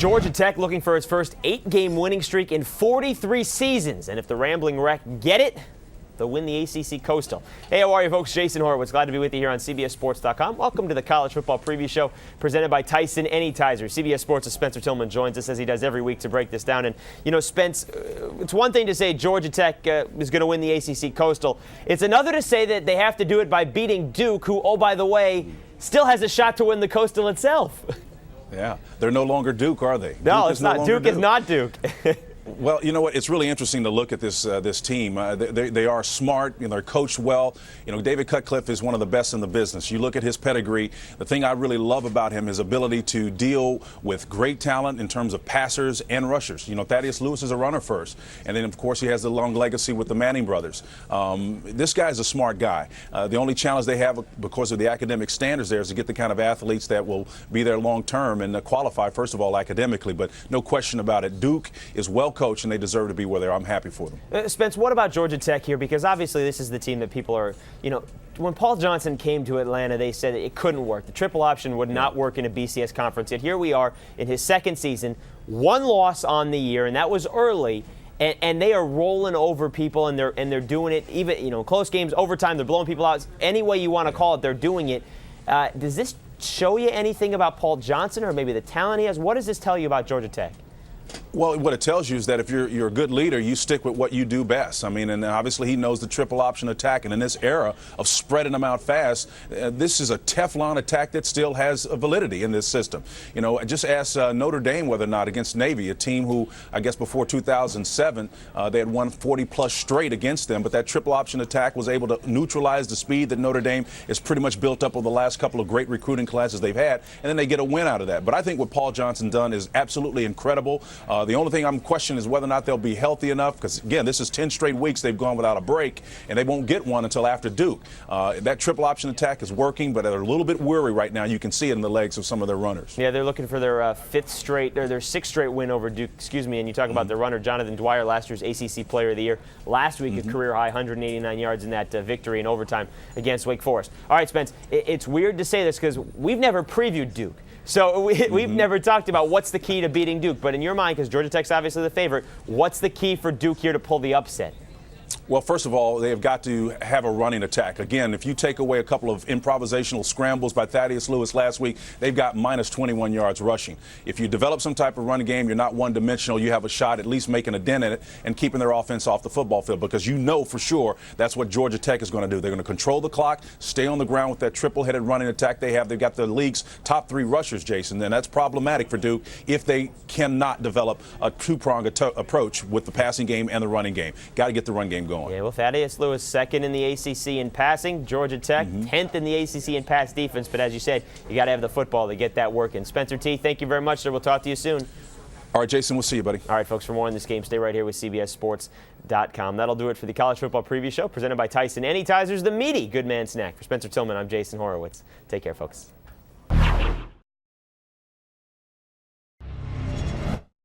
Georgia Tech looking for its first 8-game winning streak in 43 seasons. And if the Rambling Wreck get it, they'll win the ACC Coastal. Hey, how are you, folks? Jason Horowitz. Glad to be with you here on CBSSports.com. Welcome to the College Football Preview Show presented by Tyson Anytizer. CBS Sports' Spencer Tillman joins us as he does every week to break this down. And, you know, Spence, it's one thing to say Georgia Tech is going to win the ACC Coastal. It's another to say that they have to do it by beating Duke, who, oh, by the way, still has a shot to win the Coastal itself. Yeah, they're no longer Duke, are they? No, it's not. Duke is not Duke. Well, you know what? It's really interesting to look at this team. They are smart. You know, they're coached well. You know, David Cutcliffe is one of the best in the business. You look at his pedigree. The thing I really love about him is his ability to deal with great talent in terms of passers and rushers. You know, Thaddeus Lewis is a runner first, and then of course he has the long legacy with the Manning brothers. This guy is a smart guy. The only challenge they have because of the academic standards there is to get the kind of athletes that will be there long term and qualify first of all academically. But no question about it, Duke is well coach, and they deserve to be where they are. I'm happy for them. Spence, what about Georgia Tech here? Because obviously this is the team that people are, you know, when Paul Johnson came to Atlanta, they said it couldn't work. The triple option would not work in a BCS conference. Yet here we are in his second season, one loss on the year, and that was early. And they are rolling over people, and they're doing it even, you know, close games, overtime. They're blowing people out. Any way you want to call it, they're doing it. Does this show you anything about Paul Johnson, or maybe the talent he has? What does this tell you about Georgia Tech? Well, what it tells you is that if you're a good leader, you stick with what you do best. I mean, and obviously he knows the triple option attack. And in this era of spreading them out fast, this is a Teflon attack that still has a validity in this system. You know, just ask Notre Dame whether or not against Navy, a team who I guess before 2007 they had won 40-plus straight against them. But that triple option attack was able to neutralize the speed that Notre Dame is pretty much built up over the last couple of great recruiting classes they've had. And then they get a win out of that. But I think what Paul Johnson done is absolutely incredible. The only thing I'm questioning is whether or not they'll be healthy enough, because, again, this is 10 straight weeks they've gone without a break, and they won't get one until after Duke. That triple option attack is working, but they're a little bit weary right now. You can see it in the legs of some of their runners. Yeah, they're looking for their their sixth straight win over Duke, and you talk about their runner, Jonathan Dwyer, last year's ACC Player of the Year. Last week, a career-high 189 yards in that victory in overtime against Wake Forest. All right, Spence, it's weird to say this because we've never previewed Duke. So we've never talked about what's the key to beating Duke. But in your mind, because Georgia Tech's obviously the favorite, what's the key for Duke here to pull the upset? Well, first of all, they have got to have a running attack. Again, if you take away a couple of improvisational scrambles by Thaddeus Lewis last week, they've got minus 21 yards rushing. If you develop some type of running game, you're not one-dimensional, you have a shot at least making a dent in it and keeping their offense off the football field, because you know for sure that's what Georgia Tech is going to do. They're going to control the clock, stay on the ground with that triple-headed running attack they have. They've got the league's top 3 rushers, Jason, and that's problematic for Duke if they cannot develop a two-pronged approach with the passing game and the running game. Got to get the run game going. Yeah, well, Thaddeus Lewis, second in the ACC in passing. Georgia Tech, 10th in the ACC in pass defense. But as you said, you got to have the football to get that working. Spencer T., thank you very much, sir. We'll talk to you soon. All right, Jason, we'll see you, buddy. All right, folks, for more on this game, stay right here with CBSSports.com. That'll do it for the College Football Preview Show presented by Tyson Anytizers, the meaty good man snack. For Spencer Tillman, I'm Jason Horowitz. Take care, folks.